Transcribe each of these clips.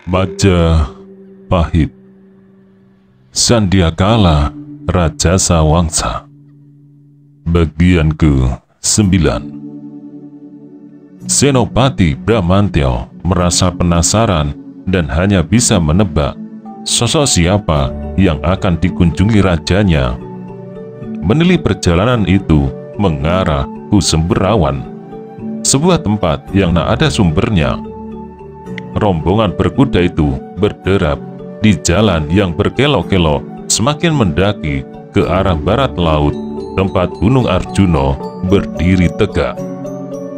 Majapahit. Sandiakala Raja Sawangsa. Bagian ke-9. Senopati Bramantyo merasa penasaran dan hanya bisa menebak sosok siapa yang akan dikunjungi rajanya. Menilai perjalanan itu mengarah ke Semberawan, sebuah tempat yang tak ada sumbernya. Rombongan berkuda itu berderap di jalan yang berkelok-kelok semakin mendaki ke arah barat laut, tempat Gunung Arjuna berdiri tegak.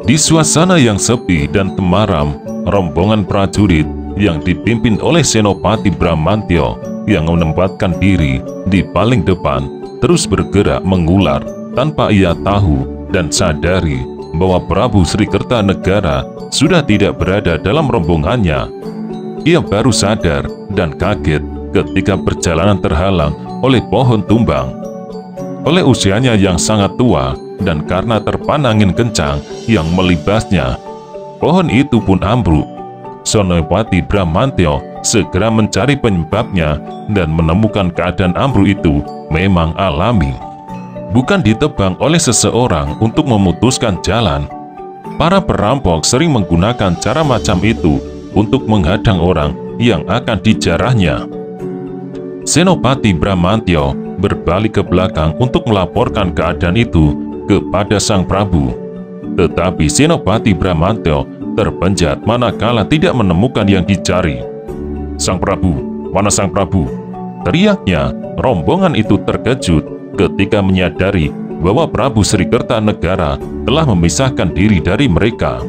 Di suasana yang sepi dan temaram, rombongan prajurit yang dipimpin oleh Senopati Bramantyo yang menempatkan diri di paling depan terus bergerak mengular tanpa ia tahu dan sadari bahwa Prabu Sri Kertanegara sudah tidak berada dalam rombongannya. Ia baru sadar dan kaget ketika perjalanan terhalang oleh pohon tumbang. Oleh usianya yang sangat tua dan karena terpana angin kencang yang melibasnya, pohon itu pun ambruk. Senopati Bramantyo segera mencari penyebabnya dan menemukan keadaan ambruk itu memang alami, bukan ditebang oleh seseorang untuk memutuskan jalan. Para perampok sering menggunakan cara macam itu untuk menghadang orang yang akan dijarahnya. Senopati Bramantyo berbalik ke belakang untuk melaporkan keadaan itu kepada Sang Prabu. Tetapi Senopati Bramantyo terpenjat manakala tidak menemukan yang dicari. "Sang Prabu, mana Sang Prabu?" teriaknya. Rombongan itu terkejut ketika menyadari bahwa Prabu Sri Kertanegara telah memisahkan diri dari mereka.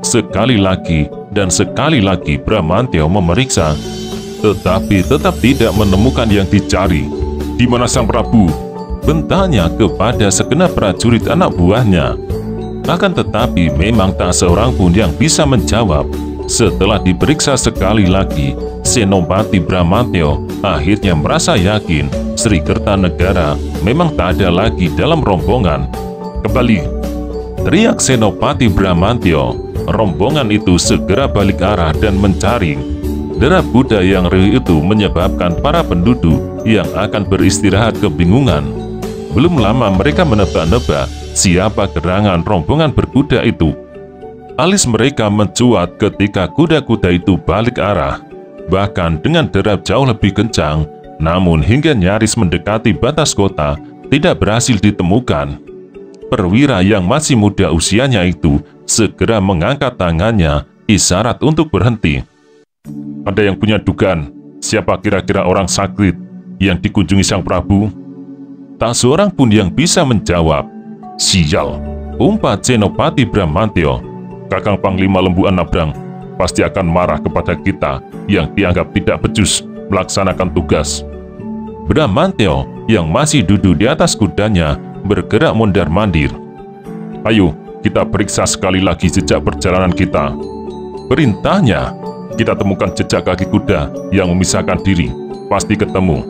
Sekali lagi dan sekali lagi Bramantyo memeriksa, tetapi tetap tidak menemukan yang dicari. "Di mana Sang Prabu?" bentaknya kepada segenap prajurit anak buahnya. Akan tetapi memang tak seorang pun yang bisa menjawab. Setelah diperiksa sekali lagi, Senopati Bramantyo akhirnya merasa yakin Sri Kertanegara memang tak ada lagi dalam rombongan. "Kembali!" teriak Senopati Bramantyo. Rombongan itu segera balik arah dan mencari. Derap kuda yang riuh itu menyebabkan para penduduk yang akan beristirahat kebingungan. Belum lama mereka menebak-nebak siapa gerangan rombongan berkuda itu. Alis mereka mencuat ketika kuda-kuda itu balik arah, bahkan dengan derap jauh lebih kencang, namun hingga nyaris mendekati batas kota tidak berhasil ditemukan. Perwira yang masih muda usianya itu segera mengangkat tangannya isyarat untuk berhenti. "Ada yang punya dugaan siapa kira-kira orang sakrit yang dikunjungi Sang Prabu?" Tak seorang pun yang bisa menjawab. "Sial," umpat Senopati Bramantyo. "Kakang Panglima Lembu Anabrang pasti akan marah kepada kita yang dianggap tidak becus melaksanakan tugas." Bramantyo yang masih duduk di atas kudanya bergerak mondar-mandir. "Ayo, kita periksa sekali lagi jejak perjalanan kita," perintahnya. "Kita temukan jejak kaki kuda yang memisahkan diri. Pasti ketemu."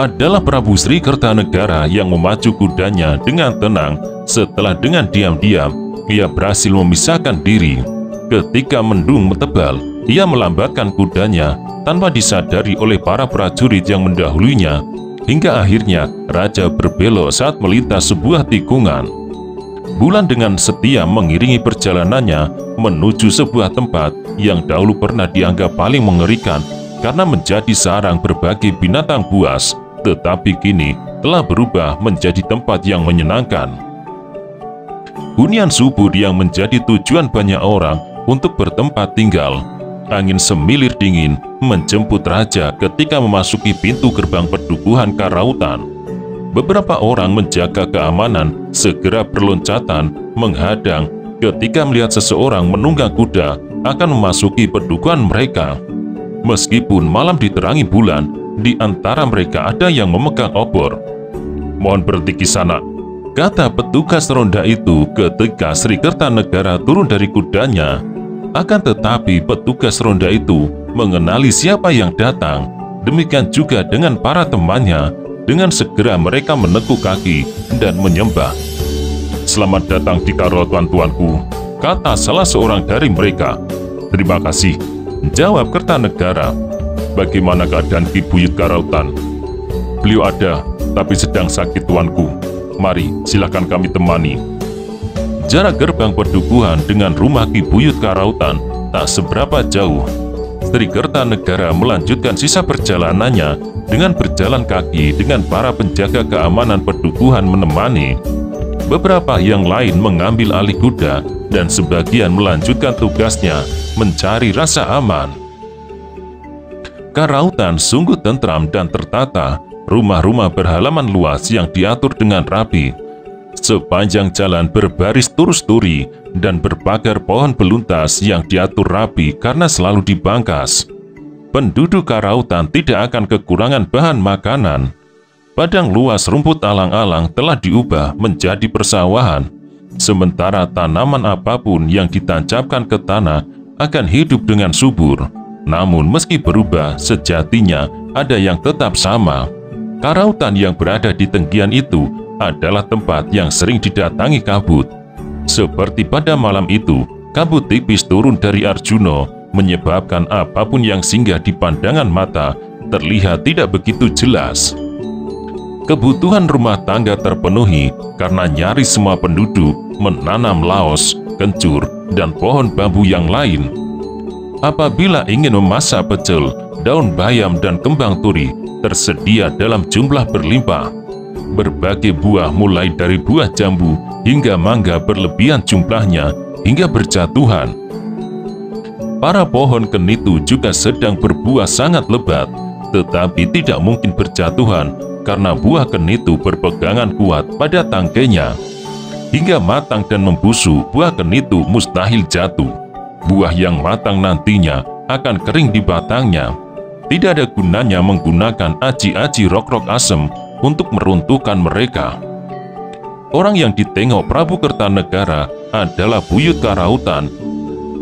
Adalah Prabu Sri Kertanegara yang memacu kudanya dengan tenang setelah dengan diam-diam ia berhasil memisahkan diri. Ketika mendung tebal, ia melambatkan kudanya tanpa disadari oleh para prajurit yang mendahulunya, hingga akhirnya raja berbelok saat melintas sebuah tikungan. Bulan dengan setia mengiringi perjalanannya menuju sebuah tempat yang dahulu pernah dianggap paling mengerikan karena menjadi sarang berbagai binatang buas, tetapi kini telah berubah menjadi tempat yang menyenangkan. Hunian subur yang menjadi tujuan banyak orang untuk bertempat tinggal. Angin semilir dingin menjemput raja ketika memasuki pintu gerbang pedukuhan Karautan. Beberapa orang menjaga keamanan segera berloncatan menghadang ketika melihat seseorang menunggang kuda akan memasuki pedukuhan mereka. Meskipun malam diterangi bulan, di antara mereka ada yang memegang obor. "Mohon berhenti Kisana," kata petugas ronda itu ketika Sri Kertanegara turun dari kudanya. Akan tetapi petugas ronda itu mengenali siapa yang datang. Demikian juga dengan para temannya. Dengan segera mereka menekuk kaki dan menyembah. "Selamat datang di Karautan tuanku," kata salah seorang dari mereka. "Terima kasih," Jawab Kertanegara. Bagaimana keadaan Ki Buyut Karautan? Beliau ada, tapi sedang sakit tuanku. Mari, silakan kami temani. Jarak gerbang pedukuhan dengan rumah Ki Buyut Karautan tak seberapa jauh. Sri Kertanegara melanjutkan sisa perjalanannya dengan berjalan kaki dengan para penjaga keamanan pedukuhan menemani. Beberapa yang lain mengambil alih kuda dan sebagian melanjutkan tugasnya mencari rasa aman. Karautan sungguh tentram dan tertata, rumah-rumah berhalaman luas yang diatur dengan rapi. Sepanjang jalan berbaris turus-turi dan berpagar pohon beluntas yang diatur rapi karena selalu dibangkas. Penduduk Karautan tidak akan kekurangan bahan makanan. Padang luas rumput alang-alang telah diubah menjadi persawahan, sementara tanaman apapun yang ditancapkan ke tanah akan hidup dengan subur. Namun meski berubah, sejatinya ada yang tetap sama. Karautan yang berada di tenggian itu adalah tempat yang sering didatangi kabut. Seperti pada malam itu, kabut tipis turun dari Arjuna, menyebabkan apapun yang singgah di pandangan mata terlihat tidak begitu jelas. Kebutuhan rumah tangga terpenuhi karena nyaris semua penduduk menanam laos, kencur, dan pohon bambu yang lain. Apabila ingin memasak pecel, daun bayam dan kembang turi tersedia dalam jumlah berlimpah. Berbagai buah mulai dari buah jambu hingga mangga berlebihan jumlahnya hingga berjatuhan. Para pohon kenitu juga sedang berbuah sangat lebat, tetapi tidak mungkin berjatuhan karena buah kenitu berpegangan kuat pada tangkainya. Hingga matang dan membusuk, buah kenitu mustahil jatuh. Buah yang matang nantinya akan kering di batangnya. Tidak ada gunanya menggunakan aji-aji rok-rok asem untuk meruntuhkan mereka. Orang yang ditengok Prabu Kertanegara adalah Buyut Karautan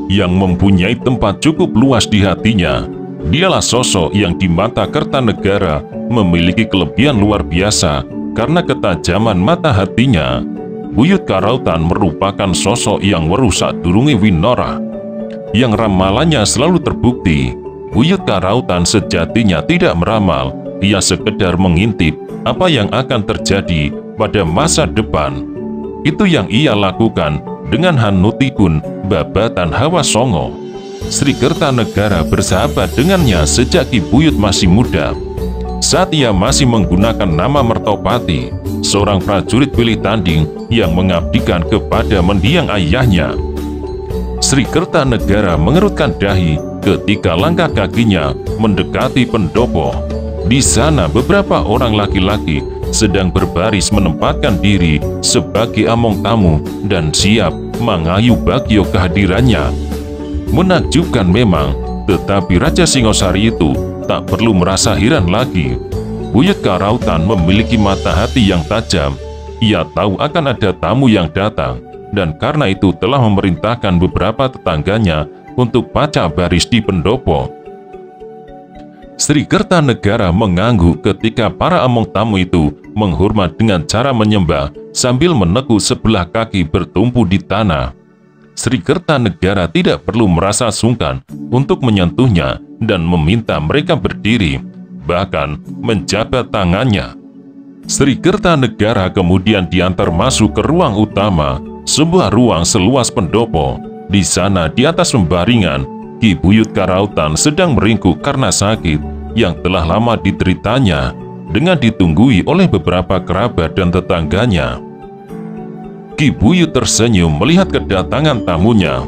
yang mempunyai tempat cukup luas di hatinya. Dialah sosok yang di mata Kertanegara memiliki kelebihan luar biasa karena ketajaman mata hatinya. Buyut Karautan merupakan sosok yang weruh sadurunge winara. Yang ramalannya selalu terbukti. Buyut Karautan sejatinya tidak meramal, dia sekedar mengintip apa yang akan terjadi pada masa depan. Itu yang ia lakukan dengan Hanutikun Babatan Hawa Songo. Sri Kertanegara bersahabat dengannya sejak Ki Buyut masih muda. Saat ia masih menggunakan nama Mertopati, seorang prajurit pilih tanding yang mengabdikan kepada mendiang ayahnya. Sri Kertanegara mengerutkan dahi ketika langkah kakinya mendekati pendopo. Di sana beberapa orang laki-laki sedang berbaris menempatkan diri sebagai among tamu dan siap mengayu Bagyo kehadirannya. Menakjubkan memang, tetapi Raja Singosari itu tak perlu merasa heran lagi. Buyut Karautan memiliki mata hati yang tajam. Ia tahu akan ada tamu yang datang, dan karena itu telah memerintahkan beberapa tetangganya untuk pacak baris di pendopo. Sri Kertanegara mengangguk ketika para among tamu itu menghormat dengan cara menyembah sambil menekuk sebelah kaki bertumpu di tanah. Sri Kertanegara tidak perlu merasa sungkan untuk menyentuhnya dan meminta mereka berdiri, bahkan menjabat tangannya. Sri Kertanegara kemudian diantar masuk ke ruang utama, sebuah ruang seluas pendopo. Di sana di atas pembaringan, Ki Buyut Karautan sedang meringkuk karena sakit yang telah lama dideritanya, dengan ditunggui oleh beberapa kerabat dan tetangganya. Ki Buyut tersenyum melihat kedatangan tamunya.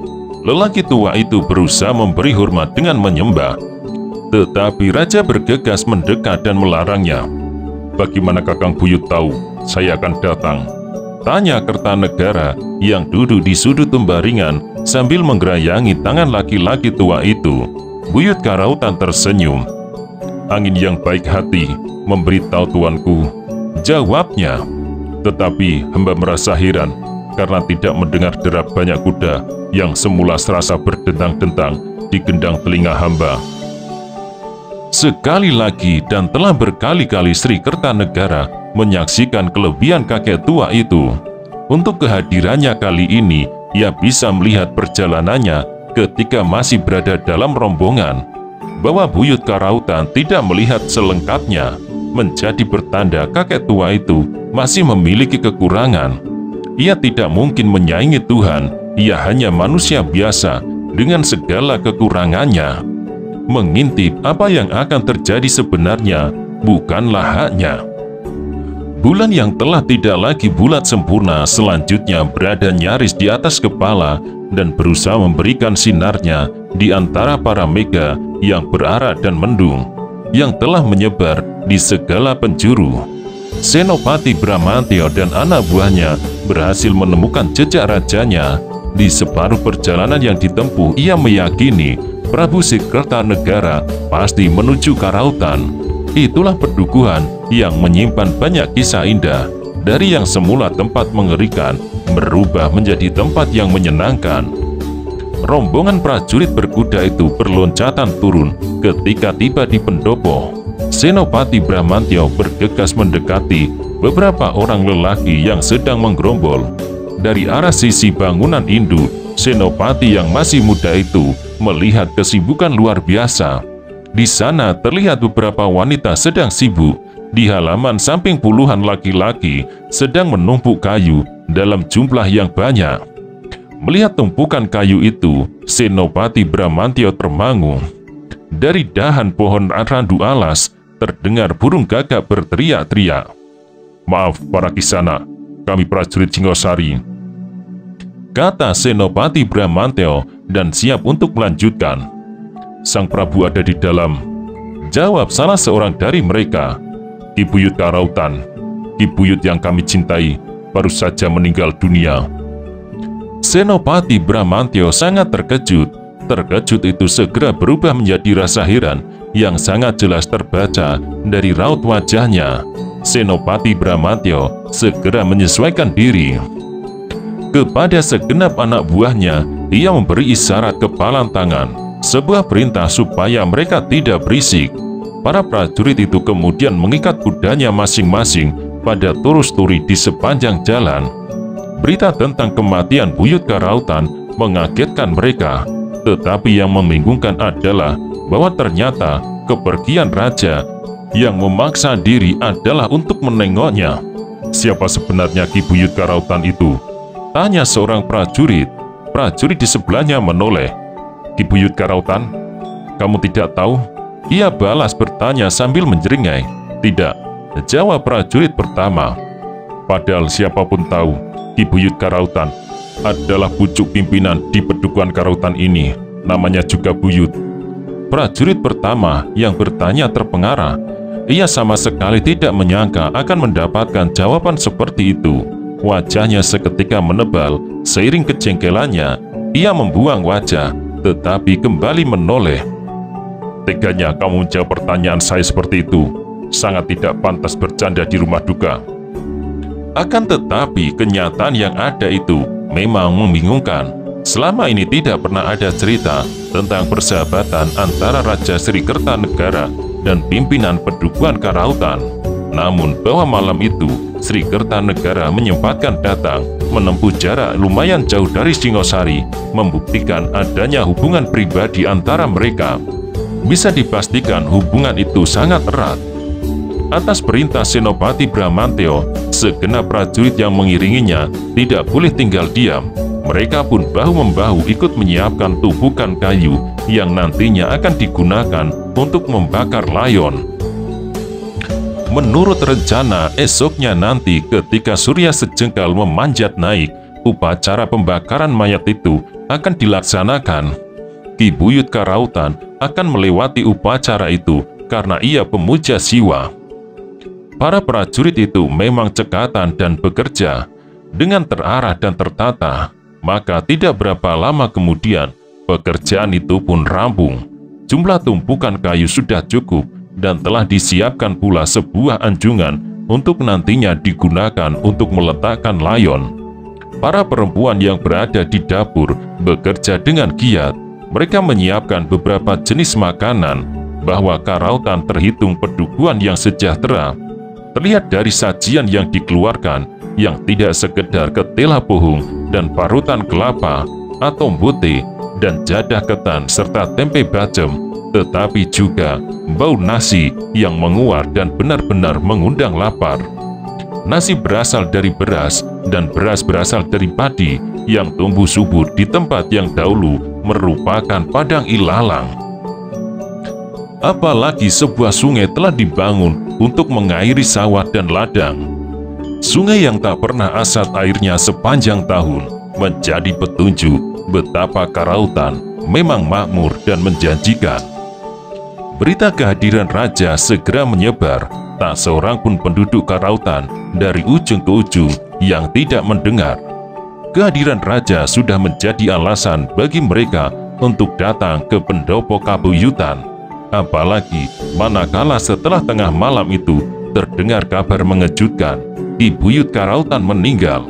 Lelaki tua itu berusaha memberi hormat dengan menyembah, tetapi raja bergegas mendekat dan melarangnya. "Bagaimana Kakang Buyut tahu saya akan datang?" tanya Kertanegara yang duduk di sudut pembaringan sambil menggerayangi tangan laki-laki tua itu. Buyut Karautan tersenyum. "Angin yang baik hati memberitahu tuanku," jawabnya. "Tetapi hamba merasa heran karena tidak mendengar derap banyak kuda yang semula serasa berdentang-dentang di gendang telinga hamba." Sekali lagi dan telah berkali-kali Sri Kertanegara menyaksikan kelebihan kakek tua itu. Untuk kehadirannya kali ini, ia bisa melihat perjalanannya ketika masih berada dalam rombongan bahwa buyut Karautan tidak melihat selengkapnya, menjadi pertanda kakek tua itu masih memiliki kekurangan. Ia tidak mungkin menyaingi Tuhan, ia hanya manusia biasa dengan segala kekurangannya. Mengintip apa yang akan terjadi sebenarnya bukanlah haknya. Bulan yang telah tidak lagi bulat sempurna selanjutnya berada nyaris di atas kepala dan berusaha memberikan sinarnya di antara para mega yang berarak dan mendung yang telah menyebar di segala penjuru. Senopati Bramantyo dan anak buahnya berhasil menemukan jejak rajanya. Di separuh perjalanan yang ditempuh, ia meyakini Prabu Srikertanegara pasti menuju Karautan. Itulah pedukuhan yang menyimpan banyak kisah indah, dari yang semula tempat mengerikan berubah menjadi tempat yang menyenangkan. Rombongan prajurit berkuda itu berloncatan turun ketika tiba di pendopo. Senopati Bramantyo bergegas mendekati beberapa orang lelaki yang sedang menggerombol. Dari arah sisi bangunan induk, Senopati yang masih muda itu melihat kesibukan luar biasa. Di sana terlihat beberapa wanita sedang sibuk. Di halaman samping puluhan laki-laki sedang menumpuk kayu dalam jumlah yang banyak. Melihat tumpukan kayu itu, Senopati Bramantyo termangu. Dari dahan pohon randu alas, terdengar burung gagak berteriak-teriak. "Maaf para kisana, kami prajurit Singosari," kata Senopati Bramantyo dan siap untuk melanjutkan. "Sang Prabu ada di dalam," jawab salah seorang dari mereka. "Ki Buyut Karautan, Ki Buyut yang kami cintai, baru saja meninggal dunia." Senopati Bramantyo sangat terkejut. Terkejut itu segera berubah menjadi rasa heran yang sangat jelas terbaca dari raut wajahnya. Senopati Bramantyo segera menyesuaikan diri. Kepada segenap anak buahnya, ia memberi isyarat kepalan tangan, sebuah perintah supaya mereka tidak berisik. Para prajurit itu kemudian mengikat kudanya masing-masing pada turus-turi di sepanjang jalan. Berita tentang kematian Buyut Karautan mengagetkan mereka, tetapi yang membingungkan adalah bahwa ternyata kepergian raja yang memaksa diri adalah untuk menengoknya. "Siapa sebenarnya Ki Buyut Karautan itu?" tanya seorang prajurit. Prajurit di sebelahnya menoleh. "Ki Buyut Karautan? Kamu tidak tahu?" ia balas bertanya sambil menjeringai. "Tidak," jawab prajurit pertama. "Padahal siapapun tahu, Ki Buyut Karautan adalah pucuk pimpinan di pedukuhan Karautan ini. Namanya juga Buyut." Prajurit pertama yang bertanya terpengarah. Ia sama sekali tidak menyangka akan mendapatkan jawaban seperti itu. Wajahnya seketika menebal. Seiring kejengkelannya, ia membuang wajah, tetapi kembali menoleh. "Teganya kamu menjawab pertanyaan saya seperti itu. Sangat tidak pantas bercanda di rumah duka." Akan tetapi kenyataan yang ada itu memang membingungkan. Selama ini tidak pernah ada cerita tentang persahabatan antara Raja Srikertanegara dan pimpinan pedukuhan Karautan. Namun bahwa malam itu Srikertanegara menyempatkan datang, menempuh jarak lumayan jauh dari Singosari, membuktikan adanya hubungan pribadi antara mereka. Bisa dipastikan hubungan itu sangat erat. Atas perintah Senopati Bramantyo, segenap prajurit yang mengiringinya tidak boleh tinggal diam. Mereka pun bahu-membahu ikut menyiapkan tumpukan kayu yang nantinya akan digunakan untuk membakar layon. Menurut rencana, esoknya nanti ketika surya sejengkal memanjat naik, upacara pembakaran mayat itu akan dilaksanakan. Ki Buyut Karautan akan melewati upacara itu karena ia pemuja Siwa. Para prajurit itu memang cekatan dan bekerja dengan terarah dan tertata. Maka tidak berapa lama kemudian, pekerjaan itu pun rampung. Jumlah tumpukan kayu sudah cukup dan telah disiapkan pula sebuah anjungan untuk nantinya digunakan untuk meletakkan layon. Para perempuan yang berada di dapur bekerja dengan giat. Mereka menyiapkan beberapa jenis makanan, bahwa Karautan terhitung pedukuhan yang sejahtera. Terlihat dari sajian yang dikeluarkan, yang tidak sekedar ketela pohung dan parutan kelapa atau bote dan jadah ketan serta tempe bacem, tetapi juga bau nasi yang menguar dan benar-benar mengundang lapar. Nasi berasal dari beras dan beras berasal dari padi yang tumbuh subur di tempat yang dahulu merupakan padang ilalang. Apalagi sebuah sungai telah dibangun untuk mengairi sawah dan ladang. Sungai yang tak pernah asat airnya sepanjang tahun menjadi petunjuk betapa Karautan memang makmur dan menjanjikan. Berita kehadiran raja segera menyebar. Tak seorang pun penduduk Karautan dari ujung ke ujung yang tidak mendengar. Kehadiran raja sudah menjadi alasan bagi mereka untuk datang ke pendopo Kabuyutan. Apalagi manakala setelah tengah malam itu terdengar kabar mengejutkan, Ki Buyut Karautan meninggal.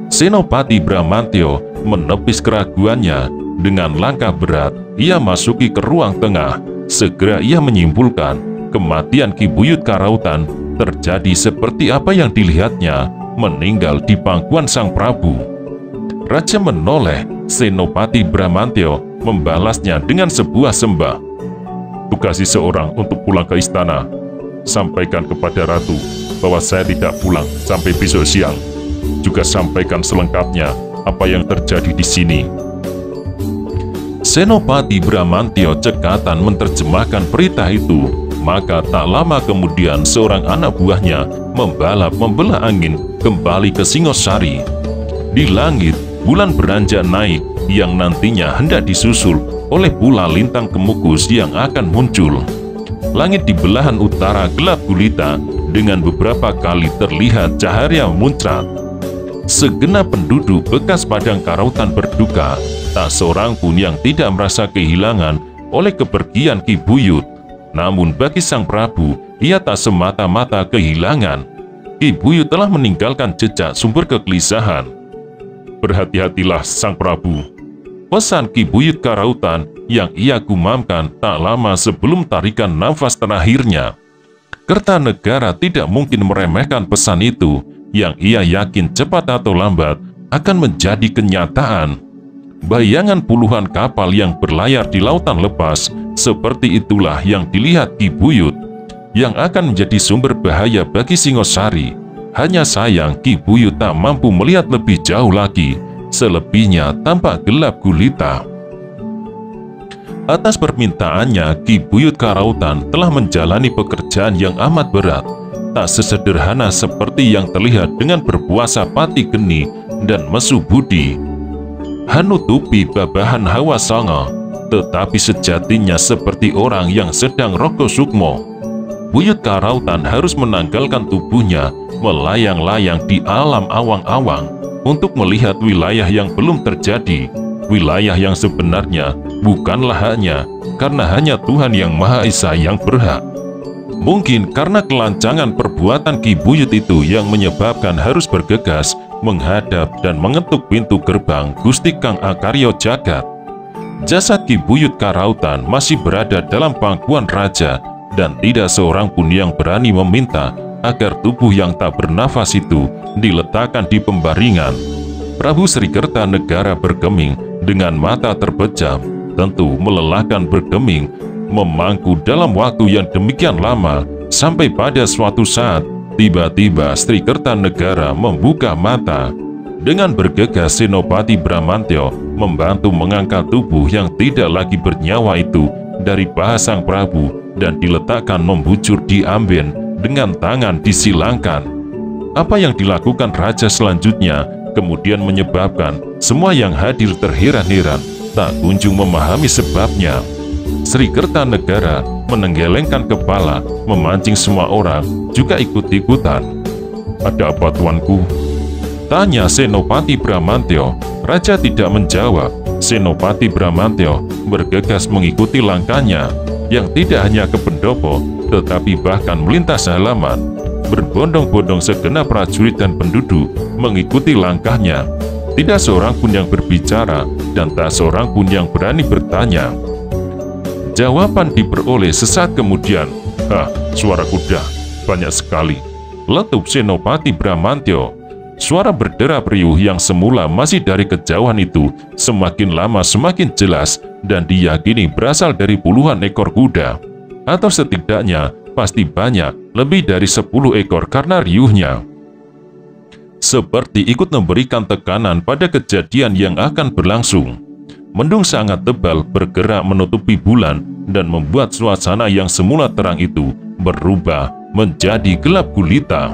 Senopati Bramantyo menepis keraguannya. Dengan langkah berat, ia masuki ke ruang tengah. Segera ia menyimpulkan kematian Ki Buyut Karautan terjadi seperti apa yang dilihatnya, meninggal di pangkuan Sang Prabu. Raja menoleh, Senopati Bramantyo membalasnya dengan sebuah sembah. Tugasi seorang untuk pulang ke istana. Sampaikan kepada Ratu bahwa saya tidak pulang sampai besok siang. Juga sampaikan selengkapnya apa yang terjadi di sini. Senopati Bramantyo cekatan menerjemahkan perintah itu. Maka tak lama kemudian seorang anak buahnya membalap membelah angin kembali ke Singosari. Di langit, bulan beranjak naik yang nantinya hendak disusul oleh pula lintang Kemukus yang akan muncul. Langit di belahan utara gelap gulita dengan beberapa kali terlihat cahaya muncrat. Segenap penduduk bekas padang Karautan berduka, tak seorang pun yang tidak merasa kehilangan oleh kepergian Ki Buyut. Namun bagi Sang Prabu, ia tak semata-mata kehilangan. Ki Buyut telah meninggalkan jejak sumber kegelisahan. Berhati-hatilah Sang Prabu. Pesan Ki Buyut Karautan yang ia gumamkan tak lama sebelum tarikan nafas terakhirnya. Kertanegara tidak mungkin meremehkan pesan itu yang ia yakin cepat atau lambat akan menjadi kenyataan. Bayangan puluhan kapal yang berlayar di lautan lepas, seperti itulah yang dilihat Ki Buyut, yang akan menjadi sumber bahaya bagi Singosari. Hanya sayang Ki Buyut tak mampu melihat lebih jauh lagi, selebihnya tampak gelap gulita. Atas permintaannya, Ki Buyut Karautan telah menjalani pekerjaan yang amat berat, tak sesederhana seperti yang terlihat dengan berpuasa pati geni dan mesu budi. Hanutupi babahan hawa sanga, tetapi sejatinya seperti orang yang sedang roko sukmo. Buyut Karautan harus menanggalkan tubuhnya melayang-layang di alam awang-awang untuk melihat wilayah yang belum terjadi. Wilayah yang sebenarnya bukanlah haknya, karena hanya Tuhan Yang Maha Esa yang berhak. Mungkin karena kelancangan perbuatan Ki Buyut itu yang menyebabkan harus bergegas menghadap dan mengetuk pintu gerbang Gusti Kang Akaryo Jagat. Jasad Ki Buyut Karautan masih berada dalam pangkuan raja dan tidak seorang pun yang berani meminta agar tubuh yang tak bernafas itu diletakkan di pembaringan. Prabu Sri Kertanegara bergeming dengan mata terpejam, tentu melelahkan bergeming, memangku dalam waktu yang demikian lama, sampai pada suatu saat, tiba-tiba Sri Kertanegara membuka mata. Dengan bergegas Senopati Bramantyo membantu mengangkat tubuh yang tidak lagi bernyawa itu dari paha Sang Prabu dan diletakkan membujur di amben dengan tangan disilangkan. Apa yang dilakukan raja selanjutnya kemudian menyebabkan semua yang hadir terheran-heran, tak kunjung memahami sebabnya. Sri Kertanegara menenggelengkan kepala, memancing semua orang juga ikut-ikutan. "Ada apa, tuanku?" tanya Senopati Bramantyo. Raja tidak menjawab. Senopati Bramantyo bergegas mengikuti langkahnya, yang tidak hanya ke pendopo, tetapi bahkan melintas halaman. Berbondong-bondong segenap prajurit dan penduduk mengikuti langkahnya. Tidak seorang pun yang berbicara, dan tak seorang pun yang berani bertanya. Jawaban diperoleh sesaat kemudian. "Hah, suara kuda, banyak sekali," letup Senopati Bramantyo. Suara berderap riuh yang semula masih dari kejauhan itu semakin lama semakin jelas dan diyakini berasal dari puluhan ekor kuda. Atau setidaknya pasti banyak, lebih dari 10 ekor karena riuhnya. Seperti ikut memberikan tekanan pada kejadian yang akan berlangsung. Mendung sangat tebal bergerak menutupi bulan dan membuat suasana yang semula terang itu berubah menjadi gelap gulita.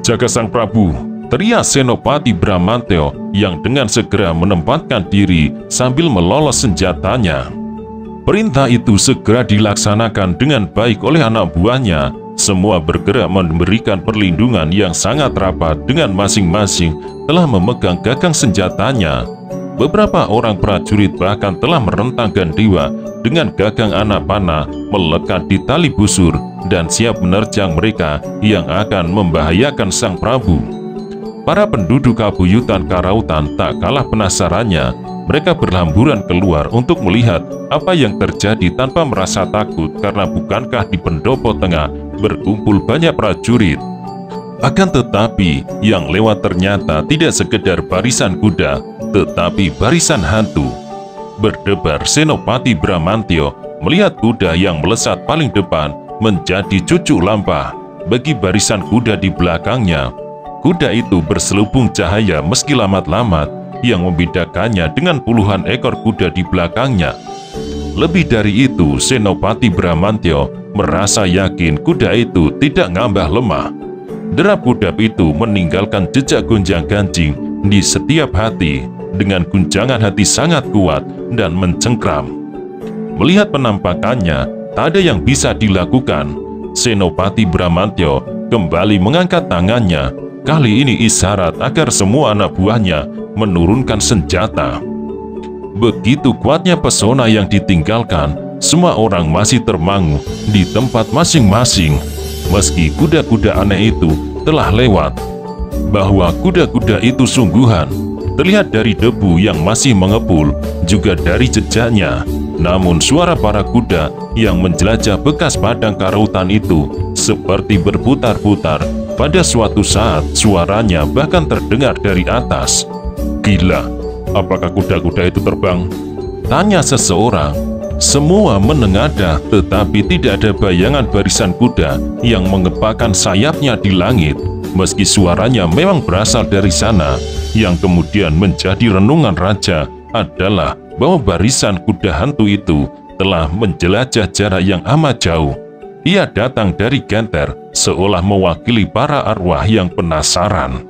"Jaga Sang Prabu!" teriak Senopati Bramantyo yang dengan segera menempatkan diri sambil melolos senjatanya. Perintah itu segera dilaksanakan dengan baik oleh anak buahnya. Semua bergerak memberikan perlindungan yang sangat rapat dengan masing-masing telah memegang gagang senjatanya. Beberapa orang prajurit bahkan telah merentangkan dewa dengan gagang anak panah melekat di tali busur dan siap menerjang mereka yang akan membahayakan Sang Prabu. Para penduduk Kabuyutan Karautan tak kalah penasarannya. Mereka berhamburan keluar untuk melihat apa yang terjadi tanpa merasa takut karena bukankah di pendopo tengah berkumpul banyak prajurit. Akan tetapi yang lewat ternyata tidak sekedar barisan kuda, tetapi barisan hantu. Berdebar Senopati Bramantyo melihat kuda yang melesat paling depan menjadi cucuk lampah bagi barisan kuda di belakangnya. Kuda itu berselubung cahaya meski lamat-lamat yang membedakannya dengan puluhan ekor kuda di belakangnya. Lebih dari itu, Senopati Bramantyo merasa yakin kuda itu tidak ngambah lemah. Derap kuda itu meninggalkan jejak gonjang-ganjing di setiap hati dengan guncangan hati sangat kuat dan mencengkram. Melihat penampakannya, tak ada yang bisa dilakukan. Senopati Bramantyo kembali mengangkat tangannya, kali ini isyarat agar semua anak buahnya menurunkan senjata. Begitu kuatnya pesona yang ditinggalkan, semua orang masih termangu di tempat masing-masing. Meski kuda-kuda aneh itu telah lewat, bahwa kuda-kuda itu sungguhan, terlihat dari debu yang masih mengepul, juga dari jejaknya. Namun suara para kuda yang menjelajah bekas padang karautan itu seperti berputar-putar. Pada suatu saat suaranya bahkan terdengar dari atas. "Gila, apakah kuda-kuda itu terbang?" tanya seseorang. Semua menengadah, tetapi tidak ada bayangan barisan kuda yang mengepakkan sayapnya di langit. Meski suaranya memang berasal dari sana, yang kemudian menjadi renungan raja adalah bahwa barisan kuda hantu itu telah menjelajah jarak yang amat jauh. Ia datang dari Genter, seolah mewakili para arwah yang penasaran.